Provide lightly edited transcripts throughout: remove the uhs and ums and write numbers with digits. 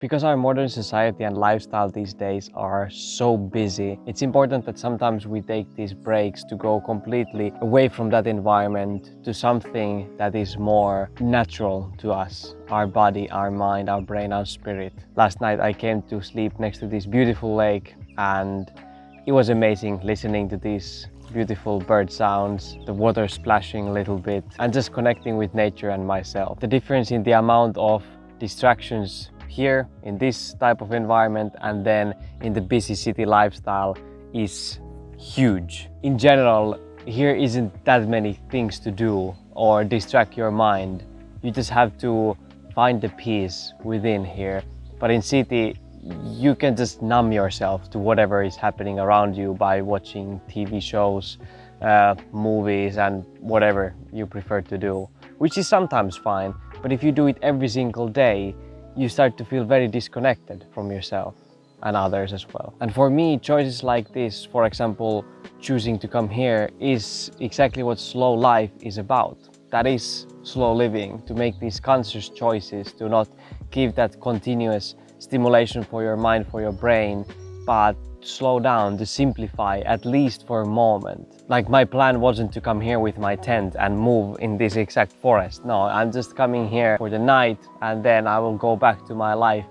Because our modern society and lifestyle these days are so busy, it's important that sometimes we take these breaks to go completely away from that environment to something that is more natural to us, our body, our mind, our brain, our spirit. Last night I came to sleep next to this beautiful lake, and it was amazing listening to these beautiful bird sounds, the water splashing a little bit, and just connecting with nature and myself. The difference in the amount of distractions here in this type of environment and then in the busy city lifestyle is huge. In general, here isn't that many things to do or distract your mind. You just have to find the peace within here. But in city, you can just numb yourself to whatever is happening around you by watching TV shows, movies, and whatever you prefer to do, which is sometimes fine. But if you do it every single day, you start to feel very disconnected from yourself and others as well. And for me, choices like this, for example, choosing to come here, is exactly what slow life is about. That is slow living, to make these conscious choices, to not give that continuous stimulation for your mind, for your brain, but slow down, to simplify, at least for a moment. Like, my plan wasn't to come here with my tent and move in this exact forest. No, I'm just coming here for the night and then I will go back to my life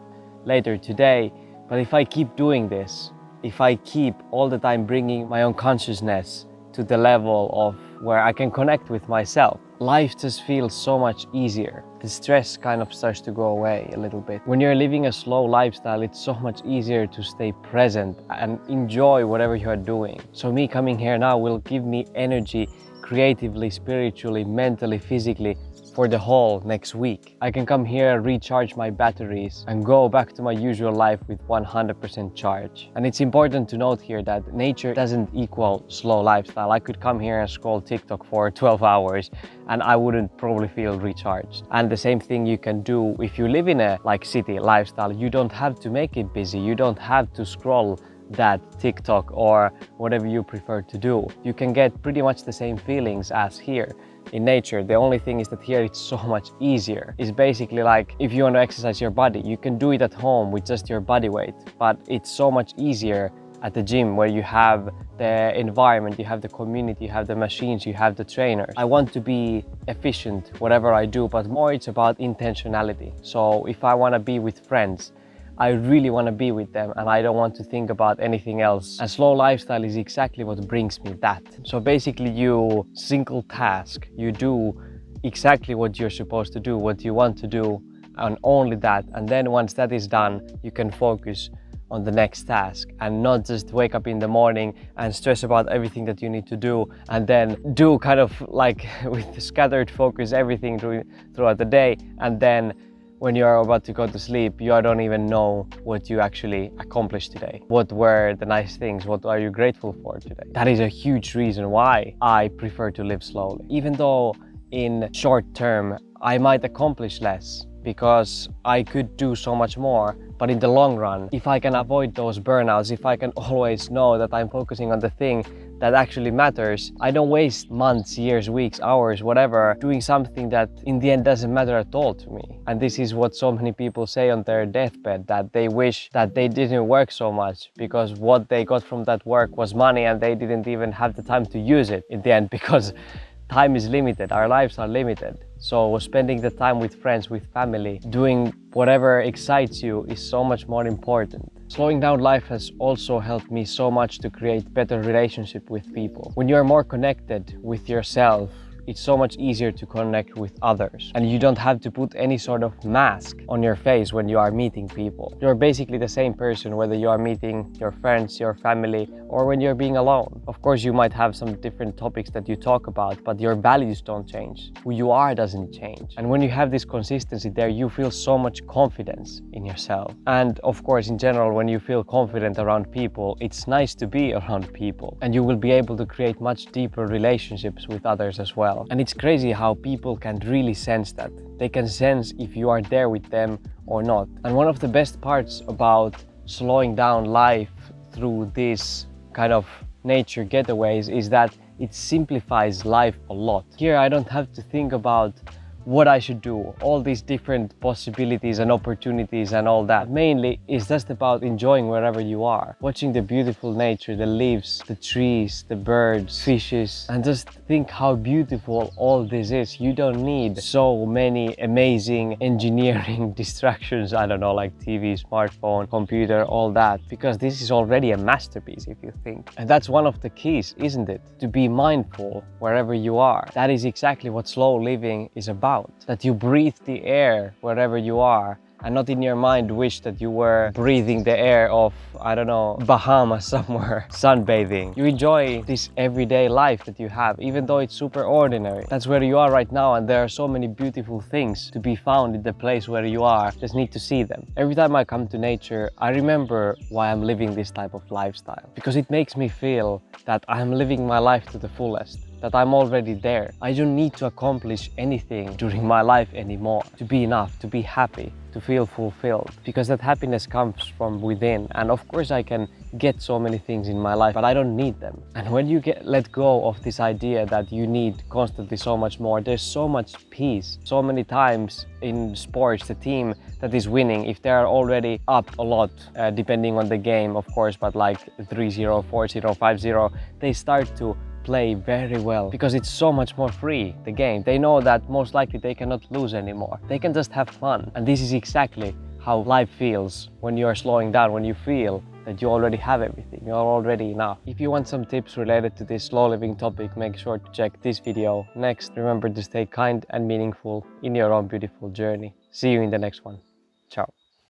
later today. But if I keep doing this, if I keep all the time bringing my own consciousness to the level of where I can connect with myself, life just feels so much easier. The stress kind of starts to go away a little bit. When you're living a slow lifestyle, it's so much easier to stay present and enjoy whatever you are doing. So me coming here now will give me energy creatively, spiritually, mentally, physically, for the whole next week. I can come here, recharge my batteries, and go back to my usual life with 100% charge. And it's important to note here that nature doesn't equal slow lifestyle. I could come here and scroll TikTok for 12 hours and I wouldn't probably feel recharged. And the same thing you can do if you live in a city lifestyle. You don't have to make it busy. You don't have to scroll that TikTok or whatever you prefer to do. You can get pretty much the same feelings as here in nature. The only thing is that here it's so much easier. It's basically like if you want to exercise your body, you can do it at home with just your body weight, but it's so much easier at the gym where you have the environment, you have the community, you have the machines, you have the trainers. I want to be efficient whatever I do, but more it's about intentionality. So if I want to be with friends, I really want to be with them and I don't want to think about anything else. And slow lifestyle is exactly what brings me that. So basically you single task, you do exactly what you're supposed to do, what you want to do, and only that. And then once that is done, you can focus on the next task and not just wake up in the morning and stress about everything that you need to do and then do kind of like with scattered focus everything throughout the day, and then when you are about to go to sleep, you don't even know what you actually accomplished today. What were the nice things? What are you grateful for today? That is a huge reason why I prefer to live slowly. Even though in short term, I might accomplish less because I could do so much more. But in the long run, if I can avoid those burnouts, if I can always know that I'm focusing on the thing that actually matters, I don't waste months, years, weeks, hours, whatever, doing something that in the end doesn't matter at all to me. And this is what so many people say on their deathbed, that they wish that they didn't work so much because what they got from that work was money and they didn't even have the time to use it in the end because time is limited, our lives are limited. So spending the time with friends, with family, doing whatever excites you is so much more important. Slowing down life has also helped me so much to create better relationship with people. When you're more connected with yourself, it's so much easier to connect with others. And you don't have to put any sort of mask on your face when you are meeting people. You're basically the same person whether you are meeting your friends, your family, or when you're being alone. Of course, you might have some different topics that you talk about, but your values don't change. Who you are doesn't change. And when you have this consistency there, you feel so much confidence in yourself. And of course, in general, when you feel confident around people, it's nice to be around people. And you will be able to create much deeper relationships with others as well. And it's crazy how people can really sense that. They can sense if you are there with them or not. And one of the best parts about slowing down life through these kind of nature getaways is that it simplifies life a lot. Here I don't have to think about what I should do, all these different possibilities and opportunities and all that. Mainly it's just about enjoying wherever you are, watching the beautiful nature, the leaves, the trees, the birds, fishes, and just think how beautiful all this is. You don't need so many amazing engineering distractions, I don't know, like TV, smartphone, computer, all that, because this is already a masterpiece if you think. And that's one of the keys, isn't it? To be mindful wherever you are. That is exactly what slow living is about. That you breathe the air wherever you are, and not in your mind wish that you were breathing the air of, I don't know, Bahamas somewhere, sunbathing. You enjoy this everyday life that you have, even though it's super ordinary. That's where you are right now, and there are so many beautiful things to be found in the place where you are. Just need to see them. Every time I come to nature, I remember why I'm living this type of lifestyle, because it makes me feel that I'm living my life to the fullest, that I'm already there. I don't need to accomplish anything during my life anymore to be enough, to be happy, to feel fulfilled, because that happiness comes from within. And of course I can get so many things in my life, but I don't need them. And when you let go of this idea that you need constantly so much more, there's so much peace. So many times in sports, the team that is winning, if they are already up a lot, depending on the game of course, but like 3-0, 4-0, 5-0, they start to play very well because it's so much more free, the game. They know that most likely they cannot lose anymore. They can just have fun. And this is exactly how life feels when you are slowing down, when you feel that you already have everything, you're already enough. If you want some tips related to this slow living topic, make sure to check this video next. Remember to stay kind and meaningful in your own beautiful journey. See you in the next one. Ciao.